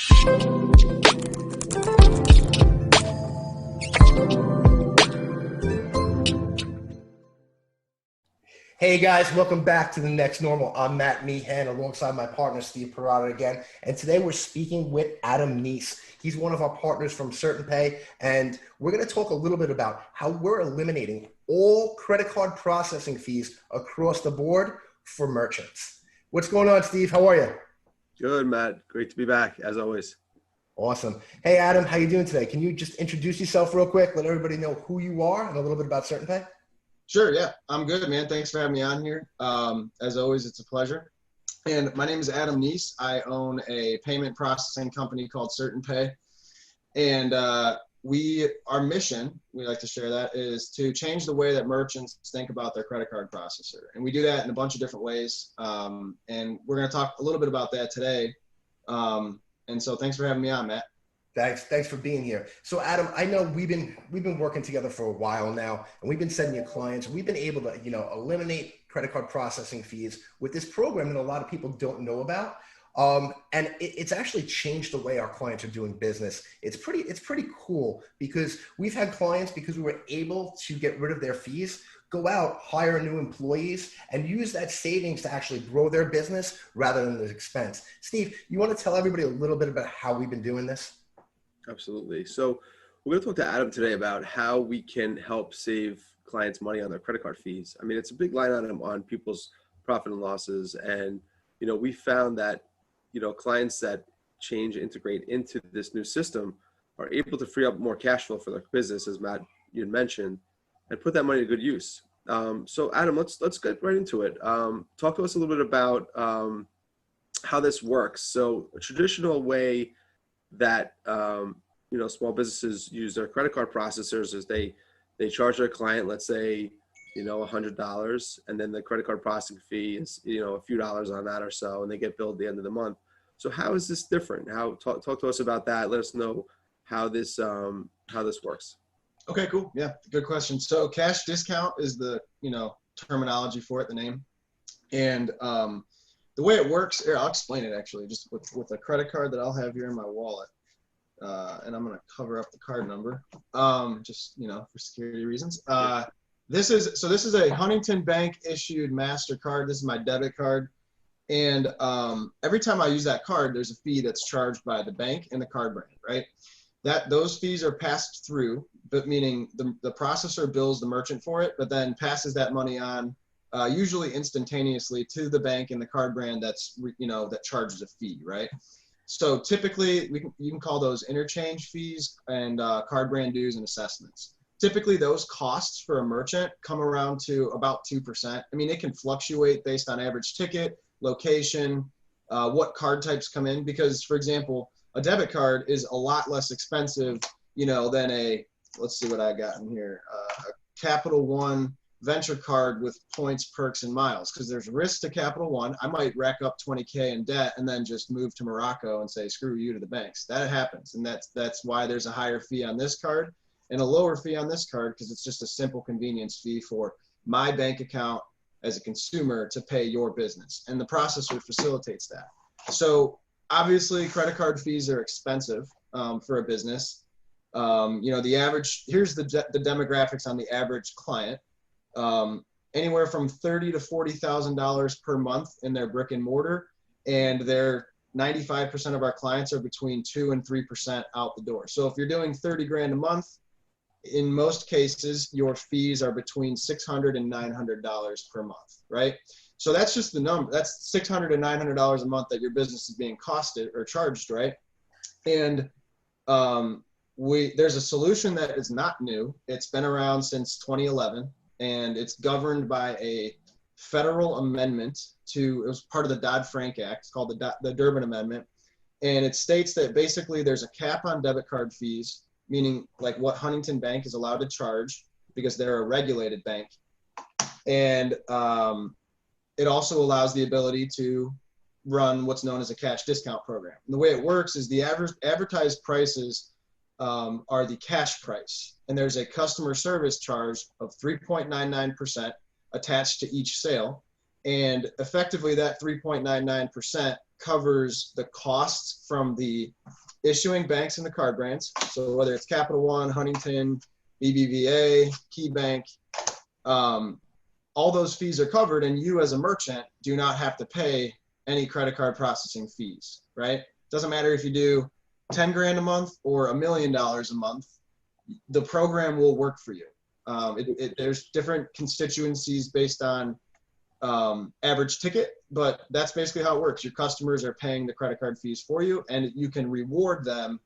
Hey guys, welcome back to The Next Normal. I'm Matt Meehan alongside my partner Steve Parada again. And today we're speaking with Adam Neese. He's one of our partners from Certain Pay. And we're going to talk a little bit about how we're eliminating all credit card processing fees across the board for merchants. What's going on, Steve? How are you? Good, Matt. Great to be back, as always. Awesome. Hey, Adam, how you doing today? Can you just introduce yourself real quick? Let everybody know who you are and a little bit about Certain Pay. Sure, yeah. I'm good, man. Thanks for having me on here. As always, it's a pleasure. And my name is Adam Neese. I own a payment processing company called Certain Pay. And our mission, we like to share that, is to change the way that merchants think about their credit card processor. And we do that in a bunch of different ways. And we're going to talk a little bit about that today. And so thanks for having me on, Matt. Thanks for being here. So Adam, I know we've been working together for a while now, and we've been sending you clients. We've been able to, eliminate credit card processing fees with this program that a lot of people don't know about. And it's actually changed the way our clients are doing business. It's pretty cool because we've had clients, because we were able to get rid of their fees, go out, hire new employees, and use that savings to actually grow their business rather than the expense. Steve, you want to tell everybody a little bit about how we've been doing this? Absolutely. So we're going to talk to Adam today about how we can help save clients money on their credit card fees. I mean, it's a big line item on people's profit and losses. And, we found that, clients that integrate into this new system are able to free up more cash flow for their business, as Matt, you had mentioned, and put that money to good use. So Adam, let's get right into it. Talk to us a little bit about how this works. So a traditional way that small businesses use their credit card processors is they charge their client, let's say, $100, and then the credit card processing fee is a few dollars on that or so, and they get billed at the end of the month. So how is this different? Talk to us about that. Let us know how this works. Okay, cool. Yeah, good question. So cash discount is the terminology for it, the name, and the way it works, here, I'll explain it actually, just with a credit card that I'll have here in my wallet. And I'm going to cover up the card number, just, for security reasons. This is a Huntington Bank issued MasterCard. This is my debit card. And every time I use that card, there's a fee that's charged by the bank and the card brand, right? Those fees are passed through, but meaning the processor bills the merchant for it, but then passes that money on usually instantaneously to the bank and the card brand that charges a fee, right? So typically you can call those interchange fees and card brand dues and assessments. Typically those costs for a merchant come around to about 2%. I mean, it can fluctuate based on average ticket, location, what card types come in, because for example, a debit card is a lot less expensive, than let's see what I got in here, a Capital One venture card with points, perks, and miles, because there's risk to Capital One. I might rack up 20K in debt and then just move to Morocco and say, screw you to the banks. That happens. And that's why there's a higher fee on this card and a lower fee on this card, because it's just a simple convenience fee for my bank account as a consumer to pay your business. And the processor facilitates that. So obviously credit card fees are expensive for a business. Here's the demographics on the average client. Anywhere from $30,000 to $40,000 per month in their brick and mortar, and 95% of our clients are between 2 and 3% out the door. So if you're doing 30 grand a month, in most cases, your fees are between $600 and $900 per month, right? So that's just the number. That's $600 and $900 a month that your business is being costed or charged, right? And there's a solution that is not new. It's been around since 2011. And it's governed by a federal amendment it was part of the Dodd-Frank Act. It's called the Durbin Amendment. And it states that basically there's a cap on debit card fees, meaning like what Huntington Bank is allowed to charge because they're a regulated bank. And it also allows the ability to run what's known as a cash discount program. And the way it works is the advertised prices are the cash price. And there's a customer service charge of 3.99% attached to each sale. And effectively that 3.99% covers the costs from the issuing banks and the card brands. So whether it's Capital One, Huntington, BBVA, KeyBank, all those fees are covered, and you as a merchant do not have to pay any credit card processing fees, right? Doesn't matter if you do 10 grand a month or $1 million a month, the program will work for you. There's different constituencies based on average ticket, but that's basically how it works. Your customers are paying the credit card fees for you, and you can reward them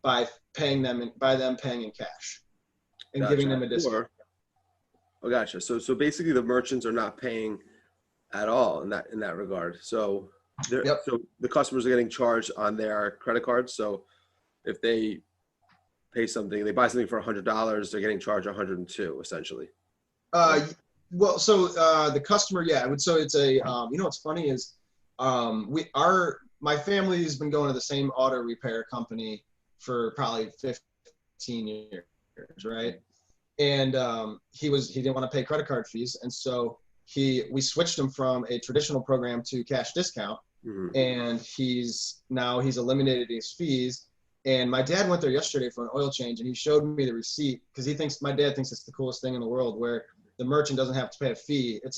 by paying them paying in cash and giving them a discount. Oh, gotcha. So basically, the merchants are not paying at all in that regard. So so the customers are getting charged on their credit cards. So if they pay something, they buy something for $100, they're getting charged $102 essentially. Well, so the customer, so it's a, what's funny is my family has been going to the same auto repair company for probably 15 years, right? And he didn't want to pay credit card fees. And so we switched him from a traditional program to cash discount. Mm-hmm. And he's eliminated his fees. And my dad went there yesterday for an oil change, and he showed me the receipt because my dad thinks it's the coolest thing in the world, where the merchant doesn't have to pay a fee. It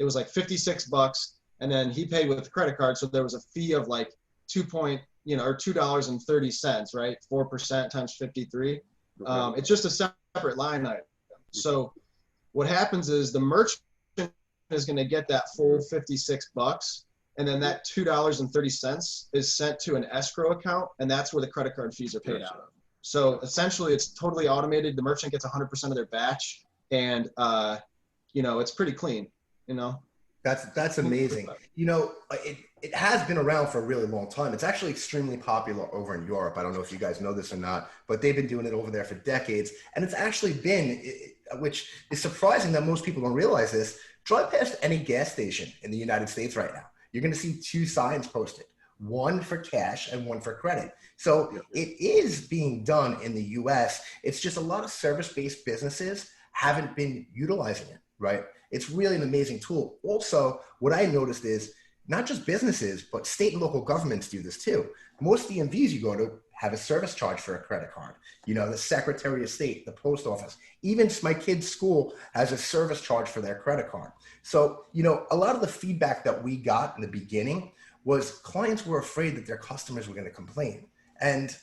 was like $56, and then he paid with a credit card, so there was a fee of like $2.30, right? 4% times 53. It's just a separate line item. So what happens is the merchant is going to get that full $56, and then that $2.30 is sent to an escrow account, and that's where the credit card fees are paid out of. So essentially, it's totally automated. The merchant gets 100% of their batch, and it's pretty clean. That's amazing. It has been around for a really long time. It's actually extremely popular over in Europe. I don't know if you guys know this or not, but they've been doing it over there for decades. And it's actually been, which is surprising that most people don't realize this, drive past any gas station in the United States right now. You're going to see two signs posted, one for cash and one for credit. So it is being done in the US. It's just a lot of service-based businesses haven't been utilizing it, right? It's really an amazing tool. Also, what I noticed is not just businesses, but state and local governments do this too. Most DMVs you go to have a service charge for a credit card. The Secretary of State, the post office, even my kid's school has a service charge for their credit card. So, a lot of the feedback that we got in the beginning was clients were afraid that their customers were going to complain. And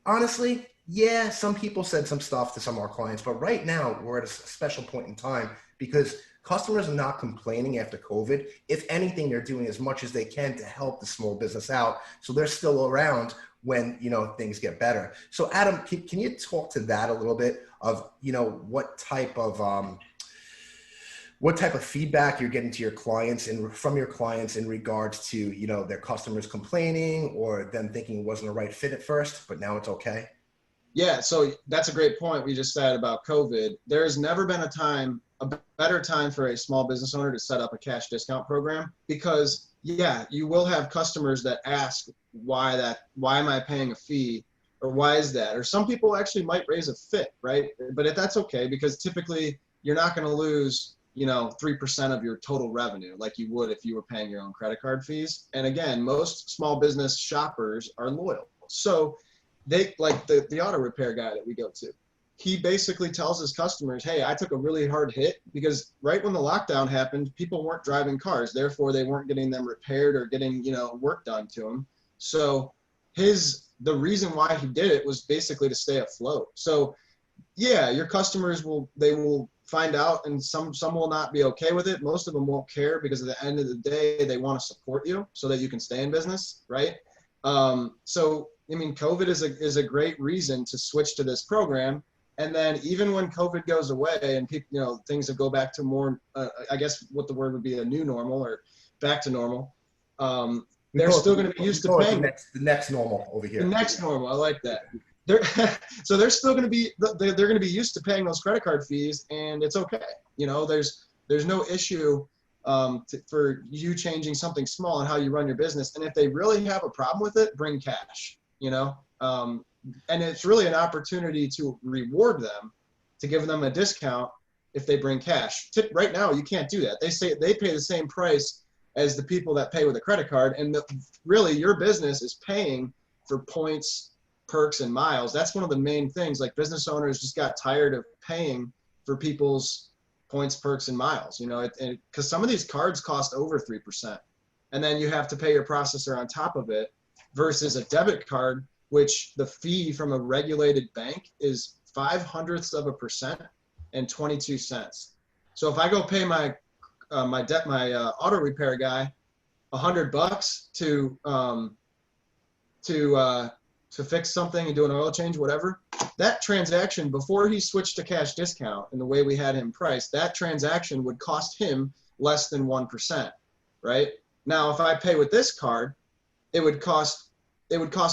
honestly, yeah, some people said some stuff to some of our clients, but right now we're at a special point in time because customers are not complaining after COVID. If anything, they're doing as much as they can to help the small business out. So they're still around when, things get better. So Adam, can you talk to that a little bit of, what type of feedback you're getting to your clients and from your clients in regards to, their customers complaining or them thinking it wasn't a right fit at first, but now it's okay? Yeah, so that's a great point we just said about COVID. There's never been a better time for a small business owner to set up a cash discount program because, you will have customers that ask why am I paying a fee or why is that? Or some people actually might raise a fit, right? But that's okay because typically you're not going to lose, 3% of your total revenue like you would if you were paying your own credit card fees. And again, most small business shoppers are loyal. So they like the auto repair guy that we go to. He basically tells his customers, hey, I took a really hard hit because right when the lockdown happened, people weren't driving cars. Therefore, they weren't getting them repaired or getting, work done to them. So the reason why he did it was basically to stay afloat. So yeah, your customers will find out and some will not be okay with it. Most of them won't care because at the end of the day, they want to support you so that you can stay in business, right? So, COVID is a great reason to switch to this program. And then even when COVID goes away and people, things that go back to more, I guess what the word would be a new normal or back to normal, they're still going to be used to paying the next normal over here. The next normal, I like that. They're still going to be they're going to be used to paying those credit card fees, and it's okay. There's no issue for you changing something small in how you run your business. And if they really have a problem with it, bring cash. And it's really an opportunity to reward them, to give them a discount if they bring cash. Right now, you can't do that. They say they pay the same price as the people that pay with a credit card. And really, your business is paying for points, perks, and miles. That's one of the main things. Like, business owners just got tired of paying for people's points, perks, and miles, you know, because some of these cards cost over 3%. And then you have to pay your processor on top of it, versus a debit card, which the fee from a regulated bank is 0.05% and 22 cents. So if I go pay my auto repair guy $100 to fix something and do an oil change, whatever, that transaction, before he switched to cash discount and the way we had him priced, that transaction would cost him less than 1%, right? Now, if I pay with this card, it would cost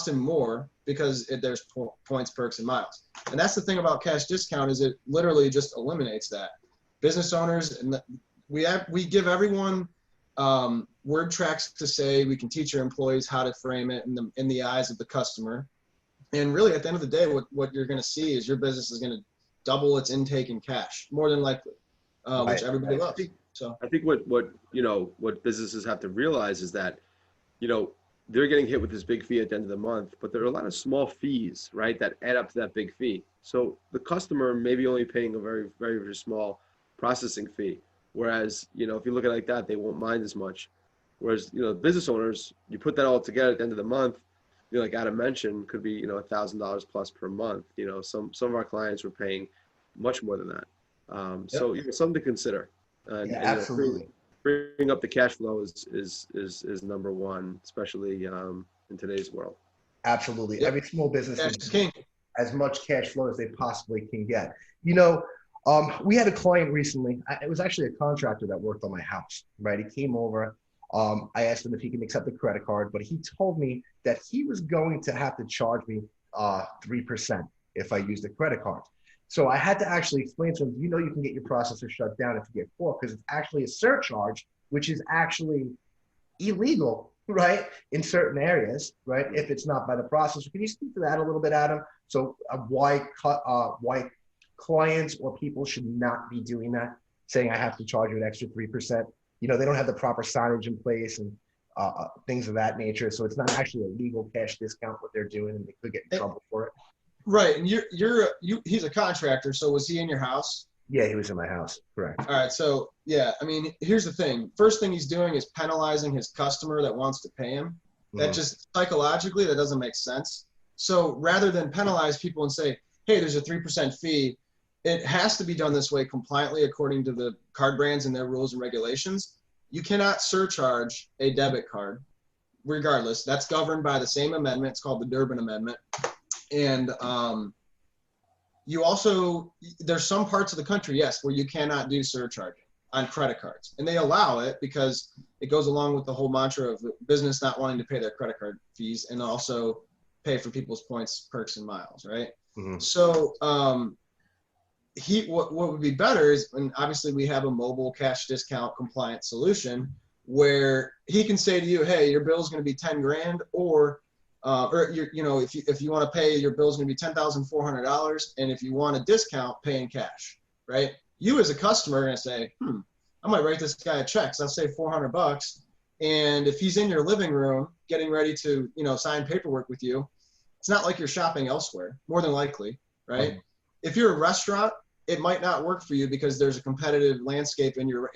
him more, because there's points, perks, and miles. And that's the thing about cash discount, is it literally just eliminates that. Business owners, and we give everyone word tracks to say, we can teach your employees how to frame it in the eyes of the customer. And really, at the end of the day, what you're going to see is your business is going to double its intake in cash, more than likely, which everybody loves. So I think what businesses have to realize is that, you know, they're getting hit with this big fee at the end of the month, but there are a lot of small fees, right, that add up to that big fee. So the customer may be only paying a very, very, very small processing fee. Whereas, you know, if you look at it like that, they won't mind as much. Whereas, you know, business owners, you put that all together at the end of the month, you know, like Adam mentioned, could be, you know, $1,000 plus per month. You know, some of our clients were paying much more than that. So, you know, something to consider. Absolutely. Bringing up the cash flow is number one, especially in today's world. Absolutely. Yep. Every small business Cash is king. as much cash flow as they possibly can get. You know, we had a client recently. It was actually a contractor that worked on my house, right? He came over. I asked him if he can accept a credit card, but he told me that he was going to have to charge me 3% if I used a credit card. So I had to actually explain to him, you know, you can get your processor shut down if you get caught, because it's actually a surcharge, which is actually illegal, right, in certain areas, right, if it's not by the processor. Can you speak to that a little bit, Adam? So why clients or people should not be doing that, saying I have to charge you an extra 3%? You know, they don't have the proper signage in place and things of that nature. So it's not actually a legal cash discount what they're doing, and they could get in trouble for it. Right. And he's a contractor. So was he in your house? Yeah, he was in my house. Correct. All right. So yeah, I mean, here's the thing. First thing he's doing is penalizing his customer that wants to pay him. That just psychologically, that doesn't make sense. So rather than penalize people and say, hey, there's a 3% fee, it has to be done this way compliantly according to the card brands and their rules and regulations. You cannot surcharge a debit card regardless. That's governed by the same amendment. It's called the Durbin Amendment. And you also, there's some parts of the country, yes, where you cannot do surcharging on credit cards. And they allow it because it goes along with the whole mantra of the business not wanting to pay their credit card fees and also pay for people's points, perks, and miles, right? Mm-hmm. So what would be better is, and obviously we have a mobile cash discount compliant solution where he can say to you, hey, your bill is going to be 10 grand, or you know, if you want to pay, your bill is going to be $10,400, and if you want a discount, pay in cash, right? You as a customer are going to say, I might write this guy a check. So I'll say $400, and if he's in your living room getting ready to, you know, sign paperwork with you, it's not like you're shopping elsewhere, more than likely, right? Mm-hmm. If you're a restaurant, it might not work for you because there's a competitive landscape in your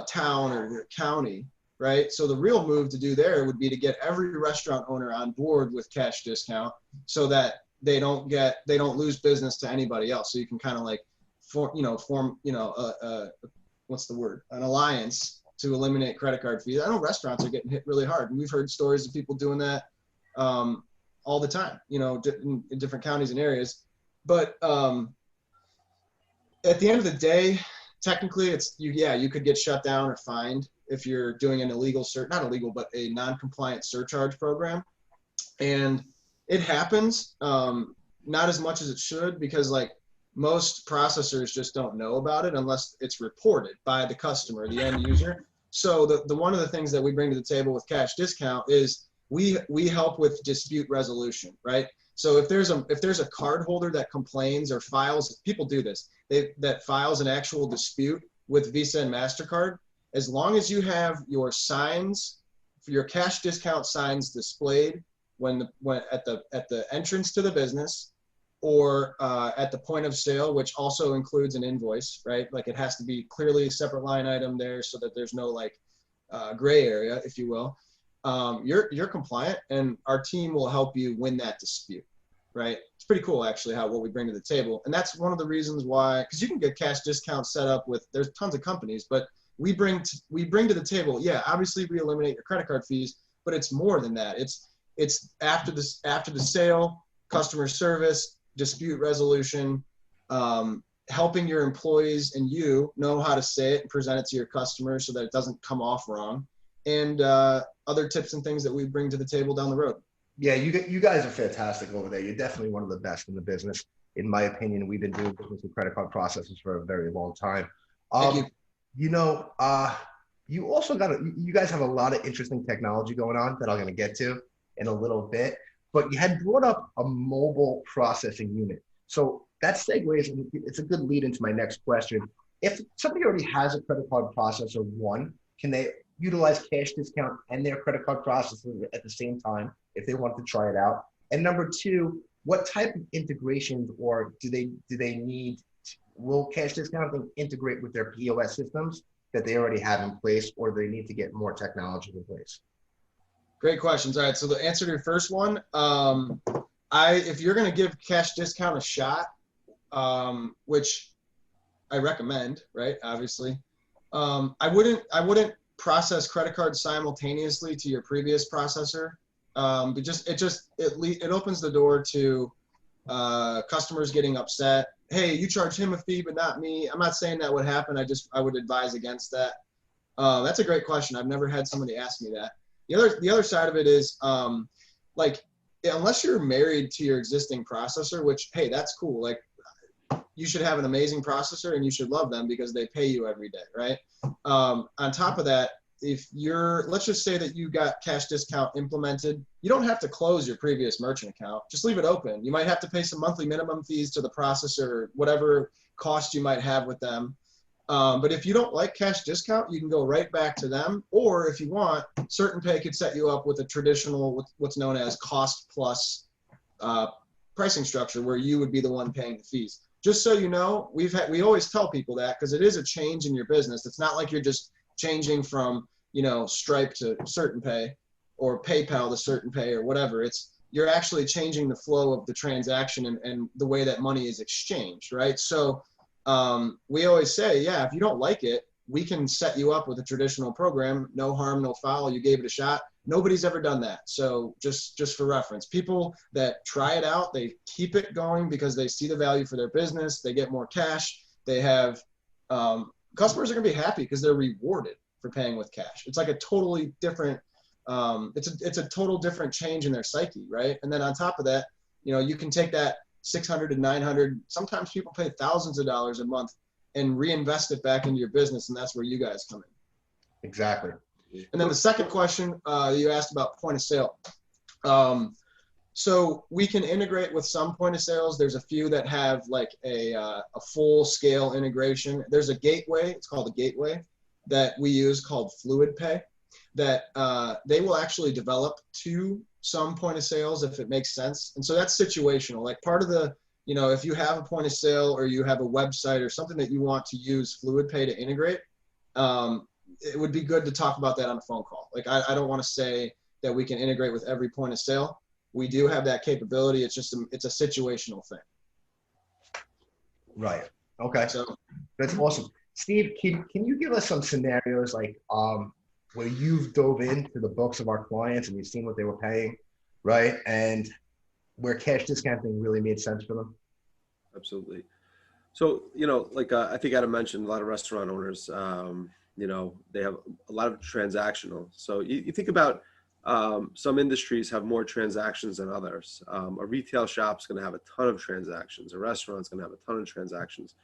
town or your county, right? So the real move to do there would be to get every restaurant owner on board with cash discount so that they don't lose business to anybody else. So you can kind of like form what's the word? An alliance to eliminate credit card fees. I know restaurants are getting hit really hard, and we've heard stories of people doing that all the time, you know, in different counties and areas. But at the end of the day, technically you could get shut down or fined if you're doing an illegal not illegal, but a non-compliant surcharge program. And it happens, not as much as it should, because like most processors just don't know about it unless it's reported by the customer, the end user. So the one of the things that we bring to the table with cash discount is we help with dispute resolution, right? So if there's a card holder that complains or files, people do this, that files an actual dispute with Visa and MasterCard, as long as you have your signs, your cash discount signs displayed when at the entrance to the business, or at the point of sale, which also includes an invoice, right? Like it has to be clearly a separate line item there so that there's no like gray area, if you will. You're compliant, and our team will help you win that dispute, right? It's pretty cool actually what we bring to the table. And that's one of the reasons why, because you can get cash discounts set up with, there's tons of companies, but we bring to the table, yeah, obviously we eliminate your credit card fees, but it's more than that. It's after the sale, customer service, dispute resolution, helping your employees and you know how to say it and present it to your customers so that it doesn't come off wrong, and other tips and things that we bring to the table down the road. Yeah, you guys are fantastic over there. You're definitely one of the best in the business, in my opinion. We've been doing business with credit card processors for a very long time. Thank you. You know, you also you guys have a lot of interesting technology going on that I'm going to get to in a little bit, but you had brought up a mobile processing unit. So that segues, and it's a good lead into my next question. If somebody already has a credit card processor, one, can they utilize cash discount and their credit card processor at the same time if they want to try it out? And number two, what type of integrations or do they need? Will cash discounting integrate with their POS systems that they already have in place, or do they need to get more technology in place? Great questions. All right, so the answer to your first one, if you're going to give cash discount a shot, which I recommend, right? Obviously, I wouldn't process credit cards simultaneously to your previous processor. But it opens the door to customers getting upset. Hey, you charge him a fee, but not me. I'm not saying that would happen. I would advise against that. That's a great question. I've never had somebody ask me that. The other side of it is, like, unless you're married to your existing processor, which, hey, that's cool. Like, you should have an amazing processor and you should love them because they pay you every day, right? On top of that, let's just say that you got cash discount implemented, you don't have to close your previous merchant account. Just leave it open. You might have to pay some monthly minimum fees to the processor, whatever cost you might have with them. But if you don't like cash discount, you can go right back to them. Or if you want, CertainPay could set you up with a traditional, what's known as cost plus pricing structure, where you would be the one paying the fees. Just so you know, we always tell people that because it is a change in your business. It's not like you're just changing from, Stripe to CertainPay or PayPal to CertainPay or whatever. You're actually changing the flow of the transaction and the way that money is exchanged, right? So we always say, yeah, if you don't like it, we can set you up with a traditional program. No harm, no foul. You gave it a shot. Nobody's ever done that. So just for reference, people that try it out, they keep it going because they see the value for their business. They get more cash. They have customers are going to be happy because they're rewarded for paying with cash. It's like a totally different, it's a total different change in their psyche, right? And then on top of that, you can take that $600 to $900. Sometimes people pay thousands of dollars a month and reinvest it back into your business, and that's where you guys come in. Exactly. And then the second question you asked about point of sale. So we can integrate with some point of sales. There's a few that have like a full scale integration. There's a gateway, it's called a gateway, that we use called FluidPay, that they will actually develop to some point of sales if it makes sense. And so that's situational. Like part of the, if you have a point of sale or you have a website or something that you want to use FluidPay to integrate, it would be good to talk about that on a phone call. Like I don't want to say that we can integrate with every point of sale. We do have that capability. It's just it's a situational thing. Right. Okay. So that's awesome. Steve, can you give us some scenarios like where you've dove into the books of our clients and you've seen what they were paying, right? And where cash discounting really made sense for them? Absolutely. So, like I think Adam mentioned, a lot of restaurant owners, they have a lot of transactional. So you think about some industries have more transactions than others. A retail shop's going to have a ton of transactions. A restaurant's going to have a ton of transactions.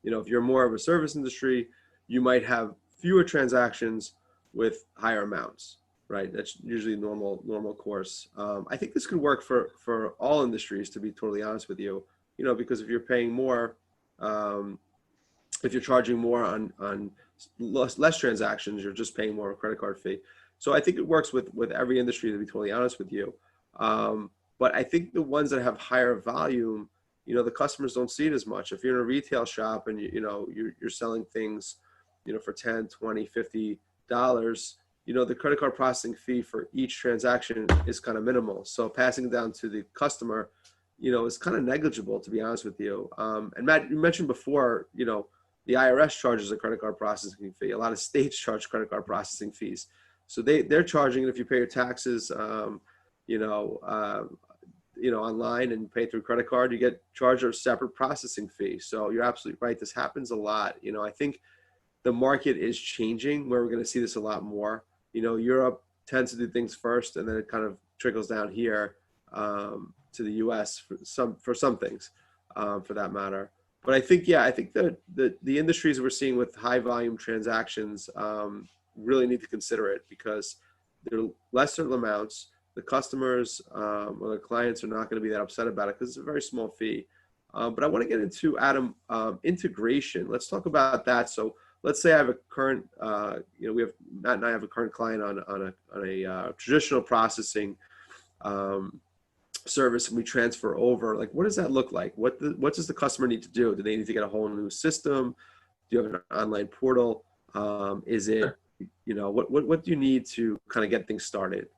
If you're more of a service industry, you might have fewer transactions with higher amounts, right? That's usually normal course. I think this could work for all industries, to be totally honest with you. Because if you're paying more, if you're charging more on less transactions, you're just paying more of a credit card fee. So I think it works with every industry, to be totally honest with you. But I think the ones that have higher volume, the customers don't see it as much. If you're in a retail shop and you're selling things, for $10, $20, $50, the credit card processing fee for each transaction is kind of minimal. So passing it down to the customer, is kind of negligible, to be honest with you. And Matt, you mentioned before, the IRS charges a credit card processing fee. A lot of states charge credit card processing fees. So they're charging it if you pay your taxes, online and pay through credit card, you get charged a separate processing fee. So you're absolutely right. This happens a lot. I think the market is changing where we're going to see this a lot more. Europe tends to do things first, and then it kind of trickles down here to the U.S. for some things, for that matter. But I think the industries we're seeing with high volume transactions really need to consider it, because they're lesser amounts. The customers or the clients are not going to be that upset about it because it's a very small fee. But I want to get into, Adam, integration. Let's talk about that. So let's say I have a current, Matt and I have a current client on a traditional processing service, and we transfer over. Like, what does that look like? What does the customer need to do? Do they need to get a whole new system? Do you have an online portal? Is it, what do you need to kind of get things started?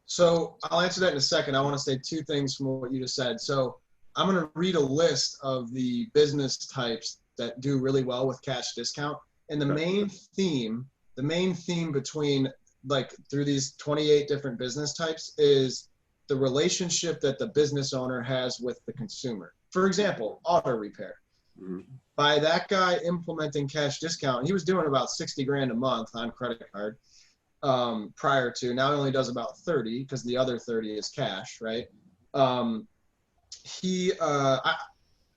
So I'll answer that in a second. I want to say two things from what you just said. So I'm going to read a list of the business types that do really well with cash discount. And the main theme between, like, through these 28 different business types is the relationship that the business owner has with the consumer. For example, auto repair. Mm-hmm. By that guy implementing cash discount, he was doing about 60 grand a month on credit card. Prior to, now he only does about 30 because the other 30 is cash, right? I'm the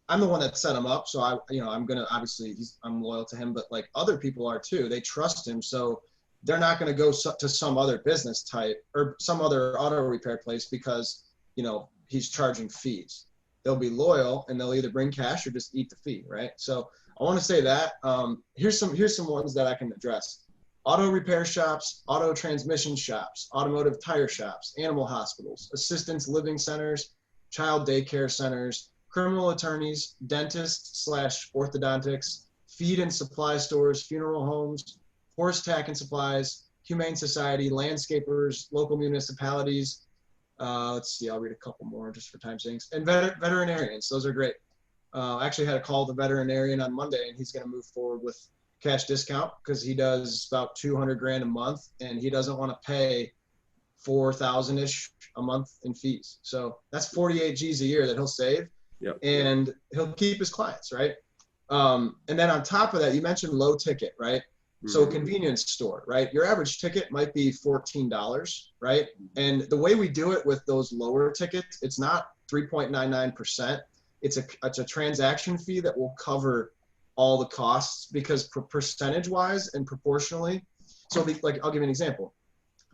one that set him up, so I'm gonna, obviously I'm loyal to him, but like other people are too. They trust him, so they're not gonna go to some other business type or some other auto repair place because he's charging fees. They'll be loyal and they'll either bring cash or just eat the fee, right? So I want to say that here's some ones that I can address. Auto repair shops, auto transmission shops, automotive tire shops, animal hospitals, assistance living centers, child daycare centers, criminal attorneys, dentists / orthodontics, feed and supply stores, funeral homes, horse tack and supplies, humane society, landscapers, local municipalities. Let's see, I'll read a couple more just for time's sake. And veterinarians, those are great. I actually had a call with the veterinarian on Monday, and he's going to move forward with cash discount because he does about 200 grand a month, and he doesn't want to pay 4,000-ish a month in fees. So that's 48 G's a year that he'll save. Yep. And he'll keep his clients, right? And then on top of that, you mentioned low ticket, right? Mm-hmm. So a convenience store, right? Your average ticket might be $14, right? And the way we do it with those lower tickets, it's not 3.99%. It's a transaction fee that will cover all the costs, because percentage wise and proportionally. So like, I'll give you an example.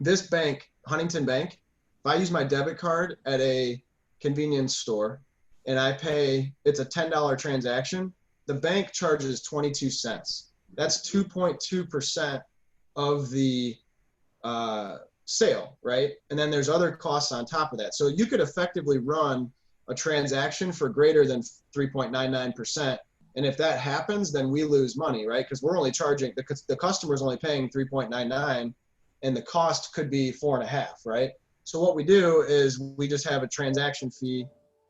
This bank, Huntington Bank, if I use my debit card at a convenience store and I pay, it's a $10 transaction, the bank charges 22 cents. That's 2.2% of the sale, right? And then there's other costs on top of that. So you could effectively run a transaction for greater than 3.99%. And if that happens, then we lose money, right? Because we're only charging, the customer's only paying 3.99, and the cost could be 4.5, right? So what we do is we just have a transaction fee.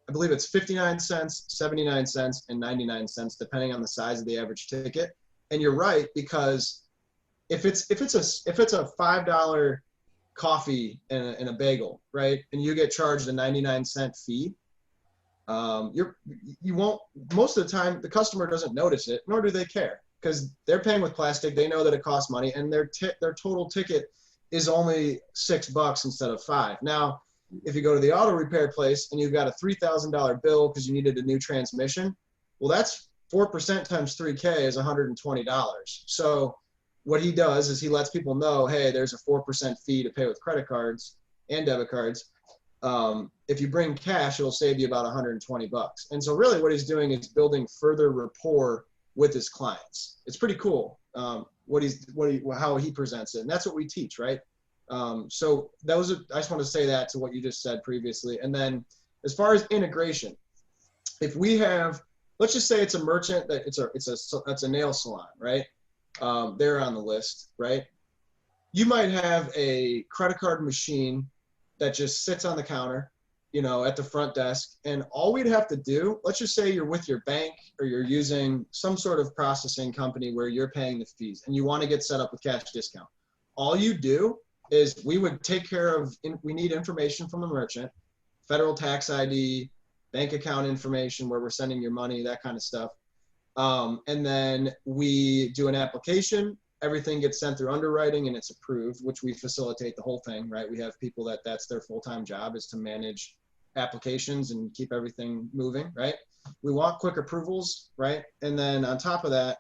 I believe it's 59 cents, 79 cents, and 99 cents, depending on the size of the average ticket. And you're right, because if it's a $5 coffee and a bagel, right, and you get charged a 99-cent fee, you won't, most of the time the customer doesn't notice it, nor do they care, because they're paying with plastic. They know that it costs money, and their total ticket is only $6 instead of $5. Now, if you go to the auto repair place and you've got a $3,000 bill because you needed a new transmission, well, that's 4% times 3K is $120. So what he does is he lets people know, hey, there's a 4% fee to pay with credit cards and debit cards. If you bring cash, it'll save you about 120 bucks. And so really what he's doing is building further rapport with his clients. It's pretty cool how he presents it. And that's what we teach, right? So I just want to say that to what you just said previously. And then as far as integration, if we have, let's just say it's a merchant that it's a nail salon, right? They're on the list, right? You might have a credit card machine that just sits on the counter, at the front desk. And all we'd have to do, let's just say you're with your bank or you're using some sort of processing company where you're paying the fees and you want to get set up with cash discount. All you do is we would take care of, we need information from the merchant, federal tax ID, bank account information, where we're sending your money, that kind of stuff. And then we do an application, everything gets sent through underwriting and it's approved, which we facilitate the whole thing, right? We have people that's their full-time job is to manage applications and keep everything moving, right? We want quick approvals, right? And then on top of that,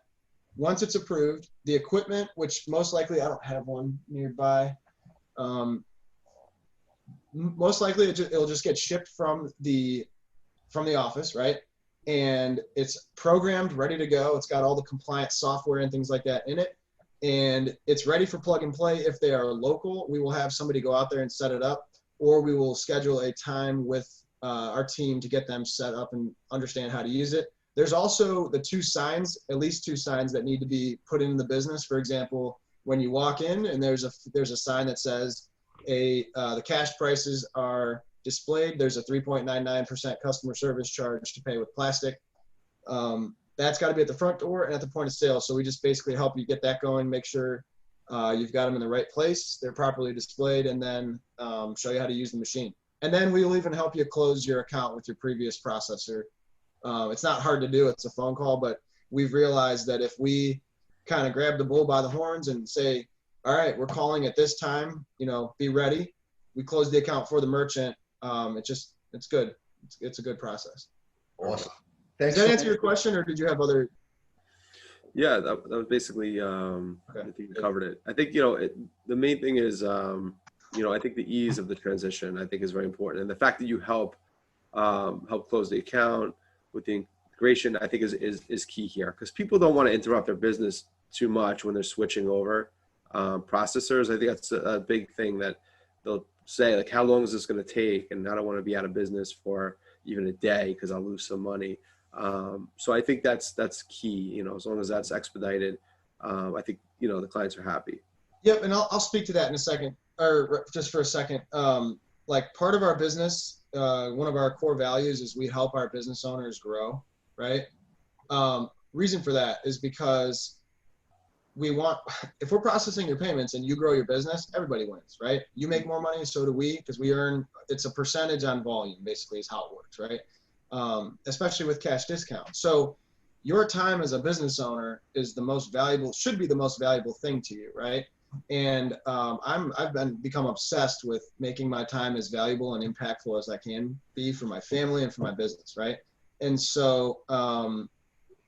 once it's approved, the equipment, which most likely, I don't have one nearby, most likely it'll just get shipped from the office, right? And it's programmed, ready to go. It's got all the compliant software and things like that in it. And it's ready for plug and play. If they are local, we will have somebody go out there and set it up, or we will schedule a time with our team to get them set up and understand how to use it. There's also the at least two signs that need to be put in the business. For example, when you walk in and there's a sign that says the cash prices are displayed, there's a 3.99% customer service charge to pay with plastic. That's got to be at the front door and at the point of sale. So we just basically help you get that going, make sure you've got them in the right place, they're properly displayed, and then show you how to use the machine. And then we'll even help you close your account with your previous processor. It's not hard to do, it's a phone call, but we've realized that if we kind of grab the bull by the horns and say, all right, we're calling at this time, be ready. We close the account for the merchant. It's good. It's a good process. Awesome. Does that answer your question, or did you have other? Yeah, that was basically, Okay. I think you covered it. I think, the main thing is, I think the ease of the transition, I think, is very important. And the fact that you help close the account with the integration, I think is key here, because people don't want to interrupt their business too much when they're switching over processors. I think that's a big thing that they'll say, like, how long is this going to take? And I don't want to be out of business for even a day because I'll lose some money. So I think that's key, as long as that's expedited, I think, the clients are happy. Yep. And I'll speak to that in a second, or just for a second. Like, part of our business, one of our core values is we help our business owners grow, right? Reason for that is because if we're processing your payments and you grow your business, everybody wins, right? You make more money, so do we, because it's a percentage on volume, basically, is how it works, right? Especially with cash discount. So your time as a business owner should be the most valuable thing to you, right? And I've become obsessed with making my time as valuable and impactful as I can be for my family and for my business, right? And so,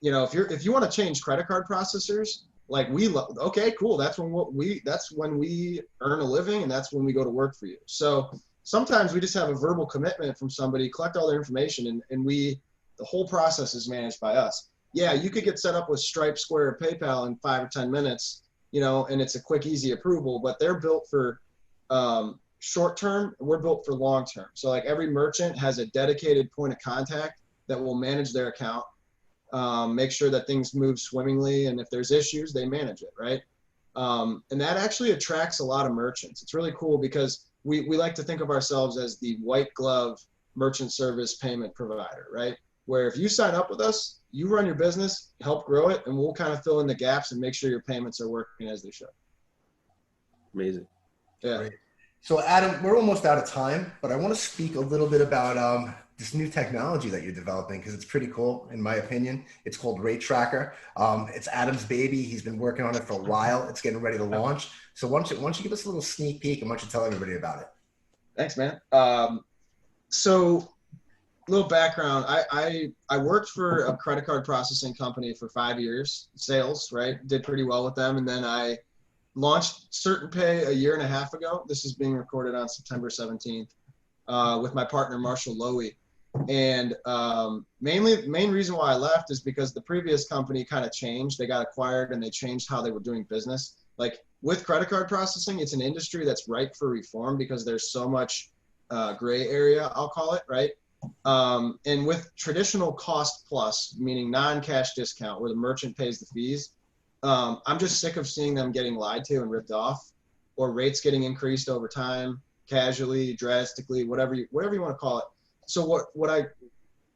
if you want to change credit card processors, like, okay, cool. That's when we earn a living, and that's when we go to work for you. So sometimes we just have a verbal commitment from somebody, collect all their information, and the whole process is managed by us. Yeah, you could get set up with Stripe, Square, or PayPal in 5 or 10 minutes, and it's a quick, easy approval, but they're built for short term. We're built for long term. So, like, every merchant has a dedicated point of contact that will manage their account, make sure that things move swimmingly, and if there's issues, they manage it, right? And that actually attracts a lot of merchants. It's really cool because we like to think of ourselves as the white glove merchant service payment provider, right? Where if you sign up with us, you run your business, help grow it, and we'll kind of fill in the gaps and make sure your payments are working as they should. Amazing. Yeah. Great. So Adam, we're almost out of time, but I want to speak a little bit about this new technology that you're developing, because it's pretty cool, in my opinion. It's called Rate Tracker. It's Adam's baby. He's been working on it for a while. It's getting ready to launch. So why don't you give us a little sneak peek, and why don't you tell everybody about it? Thanks, man. So, little background. I worked for a credit card processing company for 5 years, sales, right? Did pretty well with them. And then I launched Certain Pay a year and a half ago. This is being recorded on September 17th with my partner, Marshall Lowy. And main reason why I left is because the previous company kind of changed. They got acquired and they changed how they were doing business. Like with credit card processing, it's an industry that's ripe for reform because there's so much gray area, I'll call it, right? And with traditional cost plus, meaning non-cash discount, where the merchant pays the fees, I'm just sick of seeing them getting lied to and ripped off, or rates getting increased over time, casually, drastically, whatever you want to call it. So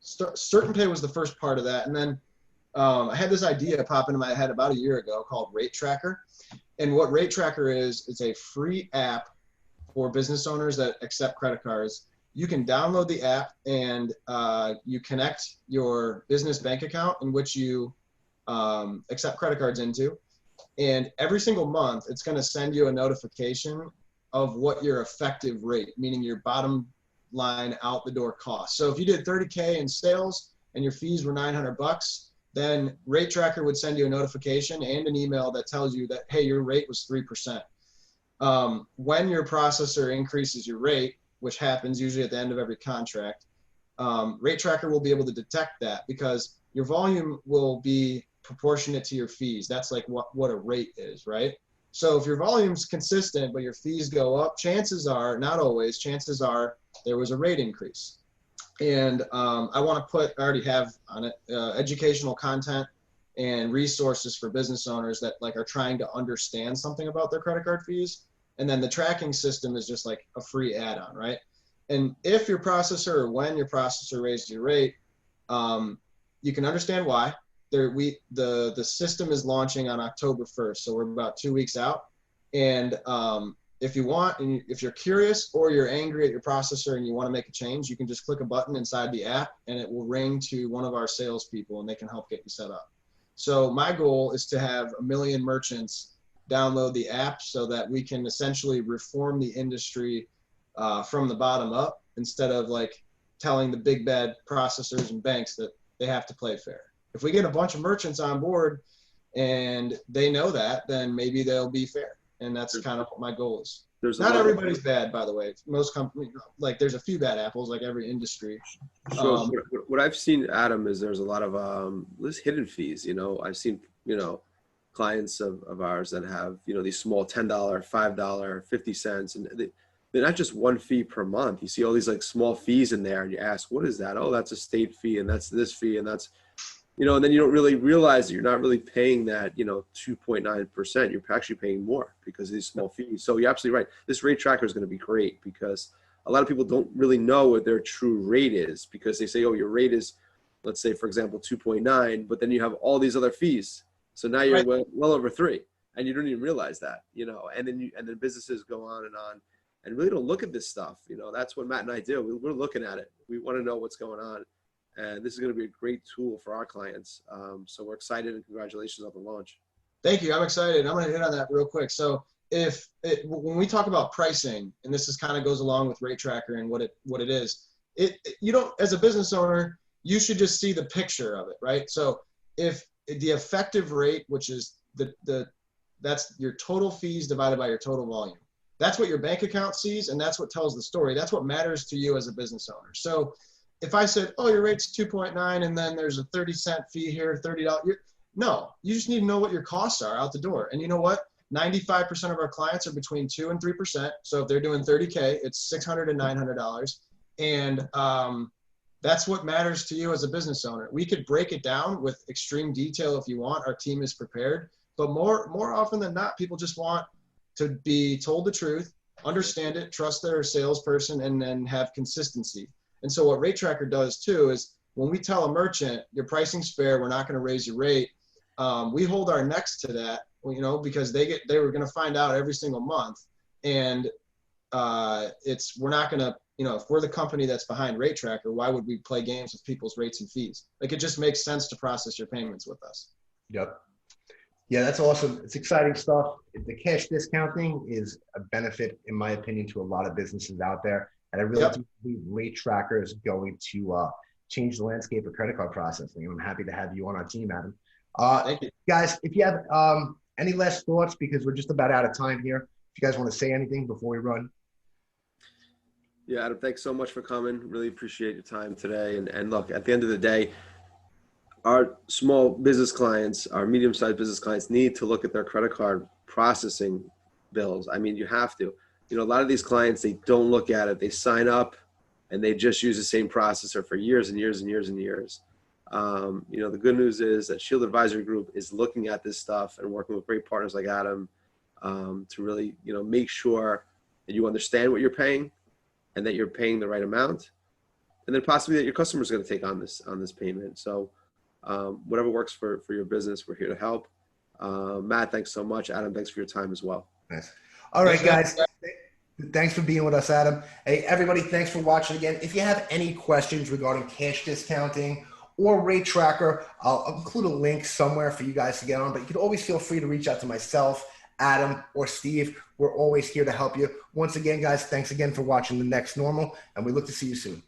Certain Pay was the first part of that, and then I had this idea pop into my head about a year ago called Rate Tracker. And what Rate Tracker is, it's a free app for business owners that accept credit cards. You can download the app and you connect your business bank account in which you accept credit cards into. And every single month, it's going to send you a notification of what your effective rate, meaning your bottom line out the door cost. So if you did 30K in sales and your fees were $900, then Rate Tracker would send you a notification and an email that tells you that, hey, your rate was 3%. When your processor increases your rate, which happens usually at the end of every contract, Rate Tracker will be able to detect that because your volume will be proportionate to your fees. That's like what a rate is, right? So if your volume's consistent but your fees go up, chances are, not always, chances are there was a rate increase. And I want to I already have on it educational content and resources for business owners that like are trying to understand something about their credit card fees. And then the tracking system is just like a free add-on, right? And if your processor or when your processor raised your rate, you can understand why. The system is launching on October 1st, so we're about 2 weeks out. And if you want, and if you're curious or you're angry at your processor and you want to make a change, you can just click a button inside the app and it will ring to one of our salespeople and they can help get you set up. So my goal is to have 1 million merchants download the app so that we can essentially reform the industry from the bottom up instead of like telling the big bad processors and banks that they have to play fair. If we get a bunch of merchants on board and they know that, then maybe they'll be fair. And that's kind of what my goal is. Not everybody's bad, by the way. Most companies, like there's a few bad apples, like every industry. So what I've seen, Adam, is there's a lot of hidden fees. I've seen, clients of ours that have, these small $10, $5, 50 cents. And they're not just one fee per month. You see all these like small fees in there and you ask, what is that? Oh, that's a state fee and that's this fee and that's, and then you don't really realize that you're not really paying that, 2.9%. You're actually paying more because of these small fees. So you're absolutely right. This Rate Tracker is going to be great because a lot of people don't really know what their true rate is because they say, oh, your rate is, let's say, for example, 2.9, but then you have all these other fees. So now you're well over 3 and you don't even realize that, and then businesses go on and really don't look at this stuff. That's what Matt and I do. We're looking at it. We want to know what's going on. And this is going to be a great tool for our clients. So we're excited and congratulations on the launch. Thank you. I'm excited. I'm going to hit on that real quick. So when we talk about pricing, and this is kind of goes along with Rate Tracker and what it is, you don't, as a business owner, you should just see the picture of it, right? So if the effective rate, which is that's your total fees divided by your total volume, that's what your bank account sees, and that's what tells the story. That's what matters to you as a business owner. So if I said, oh, your rate's 2.9 and then there's a 30-cent fee here, $30, no, you just need to know what your costs are out the door. And you know what? 95% of our clients are between 2 and 3%. So if they're doing 30K, it's $600 and $900. And that's what matters to you as a business owner. We could break it down with extreme detail if you want. Our team is prepared. But more often than not, people just want to be told the truth, understand it, trust their salesperson, and then have consistency. And so what Rate Tracker does too is when we tell a merchant your pricing's fair, we're not going to raise your rate. We hold our necks to that, because they were going to find out every single month. And we're not going to, if we're the company that's behind Rate Tracker, why would we play games with people's rates and fees? Like it just makes sense to process your payments with us. Yep. Yeah, that's awesome. It's exciting stuff. The cash discounting is a benefit, in my opinion, to a lot of businesses out there. And I really do believe Rate Tracker is going to change the landscape of credit card processing. And I'm happy to have you on our team, Adam. Thank you. Guys, if you have any last thoughts, because we're just about out of time here, if you guys want to say anything before we run. Yeah, Adam, thanks so much for coming. Really appreciate your time today. And look, at the end of the day, our small business clients, our medium-sized business clients need to look at their credit card processing bills. I mean, you have to. You know, a lot of these clients, they don't look at it. They sign up and they just use the same processor for years and years and years and years. You know, the good news is that Shield Advisory Group is looking at this stuff and working with great partners like Adam to really, you know, make sure that you understand what you're paying and that you're paying the right amount, and then possibly that your customer is going to take on this payment. So whatever works for your business, we're here to help. Matt, thanks so much. Adam, thanks for your time as well. Nice. All right, guys. Thanks for being with us, Adam. Hey, everybody, thanks for watching again. If you have any questions regarding cash discounting or Rate Tracker, I'll include a link somewhere for you guys to get on, but you can always feel free to reach out to myself, Adam, or Steve. We're always here to help you. Once again, guys, thanks again for watching The Next Normal, and we look to see you soon.